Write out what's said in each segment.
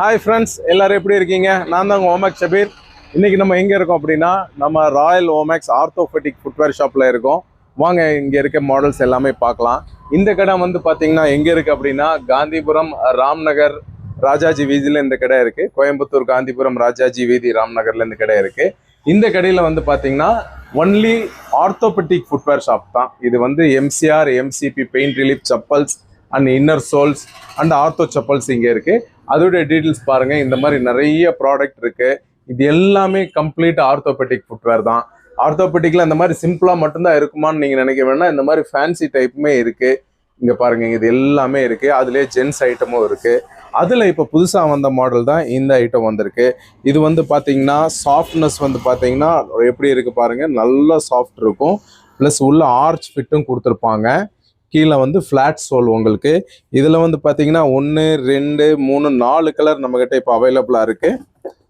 Hi friends, எல்லாரும் எப்படி இருக்கீங்க? நான் தான் உங்கள் ஓமேக்ஸ் ஷபீர். இன்றைக்கி நம்ம எங்கே இருக்கோம் அப்படின்னா, நம்ம ராயல் ஓமேக்ஸ் ஆர்த்தோபெடிக் ஃபுட்வேர் ஷாப்பில் இருக்கோம். வாங்க இங்கே இருக்க மாடல்ஸ் எல்லாமே பார்க்கலாம். இந்த கடை வந்து பார்த்தீங்கன்னா எங்கே இருக்குது அப்படின்னா, காந்திபுரம் ராம்நகர் ராஜாஜி வீதியில் இந்த கடை இருக்குது. கோயம்புத்தூர் காந்திபுரம் ராஜாஜி வீதி ராம்நகரில் இந்த கடை இருக்குது. இந்த கடையில் வந்து பார்த்தீங்கன்னா ஒன்லி ஆர்த்தோபெடிக் ஃபுட்வேர் ஷாப் தான். இது வந்து MCR, MCP, pain relief chappals and inner soles and ortho chappals இங்கே இருக்குது. அதோடைய டீட்டெயில்ஸ் பாருங்கள். இந்த மாதிரி நிறைய ப்ராடக்ட் இருக்குது. இது எல்லாமே கம்ப்ளீட் ஆர்த்தோபெடிக் ஃபுட்வேர் தான். ஆர்த்தோபெடிக்கில் இந்த மாதிரி சிம்பிளாக மட்டும்தான் இருக்குமான்னு நீங்கள் நினைக்க வேணாம். இந்த மாதிரி ஃபேன்சி டைப்புமே இருக்குது. இங்கே பாருங்கள், இது எல்லாமே இருக்குது. அதுலேயே ஜென்ஸ் ஐட்டமும் இருக்குது. அதில் இப்போ புதுசாக வந்த மாடல் தான் இந்த ஐட்டம் வந்திருக்கு. இது வந்து பார்த்தீங்கன்னா சாஃப்ட்னஸ் வந்து பார்த்தீங்கன்னா எப்படி இருக்குது பாருங்கள். நல்லா சாஃப்ட் இருக்கும். ப்ளஸ் உள்ள ஆர்ச் ஃபிட்டும் கொடுத்துருப்பாங்க. கீழே வந்து ஃப்ளாட் சோல் உங்களுக்கு. இதில் வந்து பார்த்தீங்கன்னா 1 2 3 4 கலர் நம்மக்கிட்ட இப்போ அவைலபிளாக இருக்குது.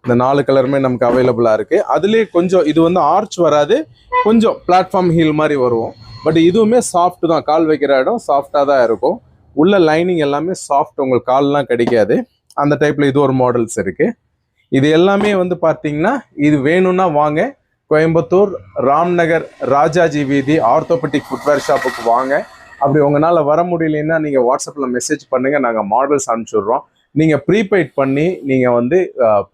இந்த 4 கலருமே நமக்கு அவைலபிளாக இருக்குது. அதுலேயே கொஞ்சம் இது வந்து ஆர்ச் வராது, கொஞ்சம் பிளாட்ஃபார்ம் ஹீல் மாதிரி வரும். பட் இதுவுமே சாஃப்ட் தான். கால் வைக்கிற இடம் சாஃப்டாக தான் இருக்கும். உள்ள லைனிங் எல்லாமே சாஃப்ட், உங்களுக்கு கால்லாம் கிடைக்காது. அந்த டைப்பில் இது ஒரு மாடல்ஸ் இருக்குது. இது எல்லாமே வந்து பார்த்தீங்கன்னா இது வேணும்னா வாங்க, கோயம்புத்தூர் ராம்நகர் ராஜாஜி வீதி ஆர்த்தோபெடிக் ஃபுட்வேர் ஷாப்புக்கு வாங்க. அப்படி உங்களால் வர முடியலன்னா நீங்கள் வாட்ஸ்அப்பில் மெசேஜ் பண்ணுங்கள், நாங்கள் மாடல்ஸ் அனுப்பிச்சுட்றோம். நீங்கள் ப்ரீபெய்ட் பண்ணி நீங்கள் வந்து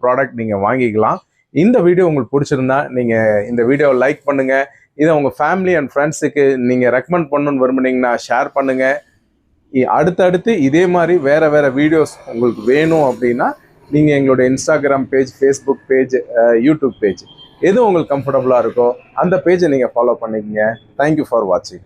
ப்ராடக்ட் நீங்கள் வாங்கிக்கலாம். இந்த வீடியோ உங்களுக்கு பிடிச்சிருந்தா நீங்கள் இந்த வீடியோவை லைக் பண்ணுங்கள். இதை உங்கள் ஃபேமிலி அண்ட் ஃப்ரெண்ட்ஸுக்கு நீங்கள் ரெக்கமெண்ட் பண்ணணுன்னு விரும்புனீங்கன்னா ஷேர் பண்ணுங்கள். அடுத்தடுத்து இதே மாதிரி வேறு வீடியோஸ் உங்களுக்கு வேணும் அப்படின்னா நீங்கள் எங்களுடைய Instagram page, Facebook page, YouTube page எது உங்களுக்கு கம்ஃபர்டபுளாக இருக்கோ அந்த பேஜை நீங்கள் ஃபாலோ பண்ணிக்கங்க. தேங்க்யூ ஃபார் வாட்சிங்.